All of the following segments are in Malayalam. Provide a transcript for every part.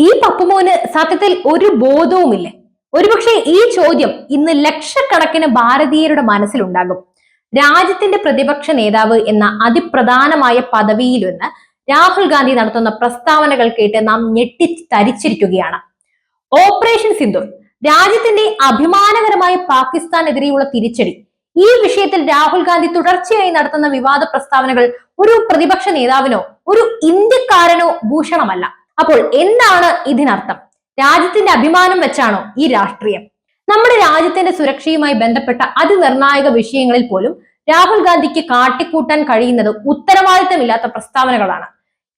ഈ പപ്പുമോന് സത്യത്തിൽ ഒരു ബോധവുമില്ലേ? ഒരുപക്ഷെ ഈ ചോദ്യം ഇന്ന് ലക്ഷക്കണക്കിന് ഭാരതീയരുടെ മനസ്സിലുണ്ടാകും. രാജ്യത്തിന്റെ പ്രതിപക്ഷ നേതാവ് എന്ന അതിപ്രധാനമായ പദവിയിൽ നിന്ന് രാഹുൽ ഗാന്ധി നടത്തുന്ന പ്രസ്താവനകൾ കേട്ട് നാം ഞെട്ടിത്തരിച്ചിരിക്കുകയാണ്. ഓപ്പറേഷൻ സിന്ദൂർ, രാജ്യത്തിന്റെ അഭിമാനകരമായ പാകിസ്ഥാനെതിരെയുള്ള തിരിച്ചടി. ഈ വിഷയത്തിൽ രാഹുൽ ഗാന്ധി തുടർച്ചയായി നടത്തുന്ന വിവാദ പ്രസ്താവനകൾ ഒരു പ്രതിപക്ഷ നേതാവിനോ ഒരു ഇന്ത്യക്കാരനോ ഭൂഷണമല്ല. അപ്പോൾ എന്താണ് ഇതിനർത്ഥം? രാജ്യത്തിന്റെ അഭിമാനം വെച്ചാണോ ഈ രാഷ്ട്രീയം? നമ്മുടെ രാജ്യത്തിന്റെ സുരക്ഷയുമായി ബന്ധപ്പെട്ട അതിനിർണായക വിഷയങ്ങളിൽ പോലും രാഹുൽ ഗാന്ധിക്ക് കാട്ടിക്കൂട്ടാൻ കഴിയുന്നത് ഉത്തരവാദിത്തമില്ലാത്ത പ്രസ്താവനകളാണ്.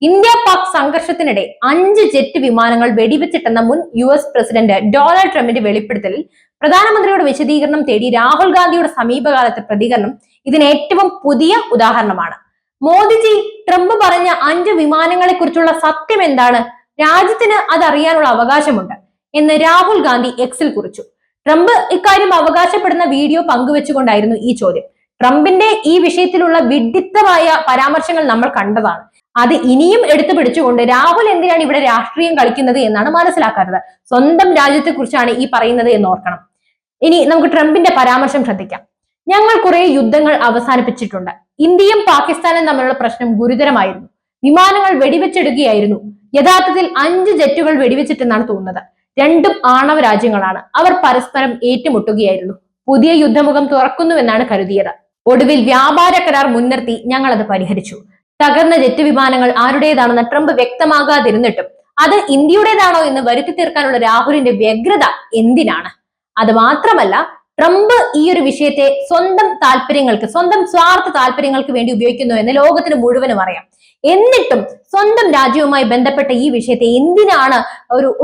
ഇന്ത്യ പാക് സംഘർഷത്തിനിടെ 5 ജെറ്റ് വിമാനങ്ങൾ വെടിവെച്ചിട്ടെന്ന മുൻ US പ്രസിഡന്റ് ഡൊണാൾഡ് ട്രംപിന്റെ വെളിപ്പെടുത്തലിൽ പ്രധാനമന്ത്രിയുടെ വിശദീകരണം തേടി രാഹുൽ ഗാന്ധിയുടെ സമീപകാലത്തെ പ്രതികരണം ഇതിന് ഏറ്റവും പുതിയ ഉദാഹരണമാണ്. മോദിജി, ട്രംപ് പറഞ്ഞ 5 വിമാനങ്ങളെ കുറിച്ചുള്ള സത്യം എന്താണ്? രാജ്യത്തിന് അതറിയാനുള്ള അവകാശമുണ്ട് എന്ന് രാഹുൽ ഗാന്ധി എക്സിൽ കുറിച്ചു. ട്രംപ് ഇക്കാര്യം അവകാശപ്പെടുന്ന വീഡിയോ പങ്കുവെച്ചുകൊണ്ടായിരുന്നു ഈ ചോദ്യം. ട്രംപിന്റെ ഈ വിഷയത്തിലുള്ള വിഡ്ഢിത്തമായ പരാമർശങ്ങൾ നമ്മൾ കണ്ടതാണ്. അത് ഇനിയും എടുത്തു പിടിച്ചുകൊണ്ട് രാഹുൽ എന്തിനാണ് ഇവിടെ രാഷ്ട്രീയം കളിക്കുന്നത് എന്നാണ് മനസ്സിലാക്കാത്തത്. സ്വന്തം രാജ്യത്തെ കുറിച്ചാണ് ഈ പറയുന്നത് എന്ന് ഓർക്കണം. ഇനി നമുക്ക് ട്രംപിന്റെ പരാമർശം ശ്രദ്ധിക്കാം. ഞങ്ങൾ കുറെ യുദ്ധങ്ങൾ അവസാനിപ്പിച്ചിട്ടുണ്ട്. ഇന്ത്യയും പാകിസ്ഥാനും തമ്മിലുള്ള പ്രശ്നം ഗുരുതരമായിരുന്നു. വിമാനങ്ങൾ വെടിവെച്ചിടുകയായിരുന്നു. യഥാർത്ഥത്തിൽ 5 ജെറ്റുകൾ വെടിവെച്ചിട്ടെന്നാണ് തോന്നുന്നത്. രണ്ടും ആണവ രാജ്യങ്ങളാണ്. അവർ പരസ്പരം ഏറ്റുമുട്ടുകയായിരുന്നു. പുതിയ യുദ്ധമുഖം തുറക്കുന്നുവെന്നാണ് കരുതിയത്. ഒടുവിൽ വ്യാപാര കരാർ മുൻനിർത്തി ഞങ്ങൾ അത് പരിഹരിച്ചു. തകർന്ന ജെറ്റ് വിമാനങ്ങൾ ആരുടേതാണെന്ന് ട്രംപ് വ്യക്തമാകാതിരുന്നിട്ടും അത് ഇന്ത്യയുടേതാണോ എന്ന് വരുത്തി തീർക്കാനുള്ള രാഹുലിന്റെ വ്യഗ്രത എന്തിനാണ്? അത് മാത്രമല്ല, ട്രംപ് ഈ ഒരു വിഷയത്തെ സ്വന്തം താല്പര്യങ്ങൾക്ക്, സ്വന്തം സ്വാർത്ഥ താല്പര്യങ്ങൾക്ക് വേണ്ടി ഉപയോഗിക്കുന്നു എന്ന് ലോകത്തിന് മുഴുവനും അറിയാം. എന്നിട്ടും സ്വന്തം രാജ്യവുമായി ബന്ധപ്പെട്ട ഈ വിഷയത്തെ എന്തിനാണ്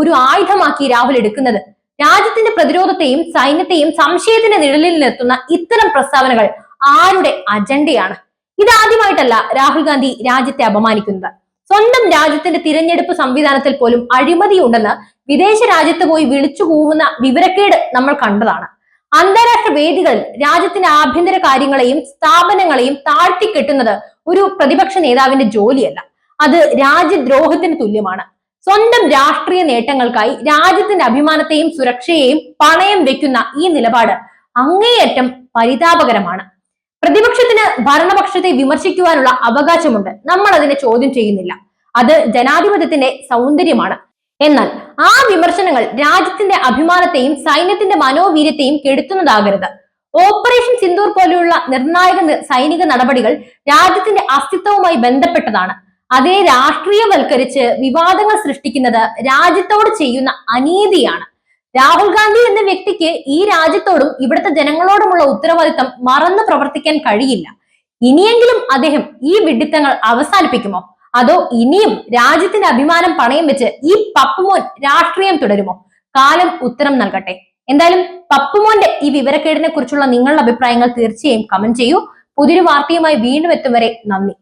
ഒരു ആയുധമാക്കി രാഹുൽ എടുക്കുന്നത്? രാജ്യത്തിന്റെ പ്രതിരോധത്തെയും സൈന്യത്തെയും സംശയത്തിന്റെ നിഴലിൽ നിർത്തുന്ന ഇത്തരം പ്രസ്താവനകൾ ആരുടെ അജണ്ടയാണ്? ഇതാദ്യമായിട്ടല്ല രാഹുൽ ഗാന്ധി രാജ്യത്തെ അപമാനിക്കുന്നത്. സ്വന്തം രാജ്യത്തിന്റെ തിരഞ്ഞെടുപ്പ് സംവിധാനത്തിൽ പോലും അഴിമതിയുണ്ടെന്ന് വിദേശ രാജ്യത്ത് പോയി വിളിച്ചു കൂവുന്ന വിവരക്കേട് നമ്മൾ കണ്ടതാണ്. അന്താരാഷ്ട്ര വേദികളിൽ രാജ്യത്തിന്റെ ആഭ്യന്തര കാര്യങ്ങളെയും സ്ഥാപനങ്ങളെയും താഴ്ത്തിക്കെട്ടുന്നത് ഒരു പ്രതിപക്ഷ നേതാവിന്റെ ജോലിയല്ല. അത് രാജ്യദ്രോഹത്തിന് തുല്യമാണ്. സ്വന്തം രാഷ്ട്രീയ നേട്ടങ്ങൾക്കായി രാജ്യത്തിന്റെ അഭിമാനത്തെയും സുരക്ഷയെയും പണയം വെക്കുന്ന ഈ നിലപാട് അങ്ങേയറ്റം പരിതാപകരമാണ്. പ്രതിപക്ഷത്തിന് ഭരണപക്ഷത്തെ വിമർശിക്കുവാനുള്ള അവകാശമുണ്ട്. നമ്മൾ അതിനെ ചോദ്യം ചെയ്യുന്നില്ല. അത് ജനാധിപത്യത്തിന്റെ സൗന്ദര്യമാണ്. എന്നാൽ ആ വിമർശനങ്ങൾ രാജ്യത്തിന്റെ അഭിമാനത്തെയും സൈന്യത്തിന്റെ മനോവീര്യത്തെയും കെടുത്തുന്നതാകരുത്. ഓപ്പറേഷൻ സിന്ദൂർ പോലെയുള്ള നിർണായക സൈനിക നടപടികൾ രാജ്യത്തിന്റെ അസ്തിത്വവുമായി ബന്ധപ്പെട്ടതാണ്. അതിനെ രാഷ്ട്രീയവൽക്കരിച്ച് വിവാദങ്ങൾ സൃഷ്ടിക്കുന്നത് രാജ്യത്തോട് ചെയ്യുന്ന അനീതിയാണ്. രാഹുൽ ഗാന്ധി എന്ന വ്യക്തിക്ക് ഈ രാജ്യത്തോടും ഇവിടുത്തെ ജനങ്ങളോടുമുള്ള ഉത്തരവാദിത്തം മറന്നു പ്രവർത്തിക്കാൻ കഴിയില്ല. ഇനിയെങ്കിലും അദ്ദേഹം ഈ വിഡ്ഢിത്തങ്ങൾ അവസാനിപ്പിക്കുമോ? അതോ ഇനിയും രാജ്യത്തിന്റെ അഭിമാനം പണയം വെച്ച് ഈ പപ്പുമോൻ രാഷ്ട്രീയം തുടരുമോ? കാലം ഉത്തരം നൽകട്ടെ. എന്തായാലും പപ്പുമോന്റെ ഈ വിവരക്കേടിനെ കുറിച്ചുള്ള നിങ്ങളുടെ അഭിപ്രായങ്ങൾ തീർച്ചയായും കമന്റ് ചെയ്യൂ. പുതിയൊരു വാർത്തയുമായി വീണ്ടും എത്തും വരെ നന്ദി.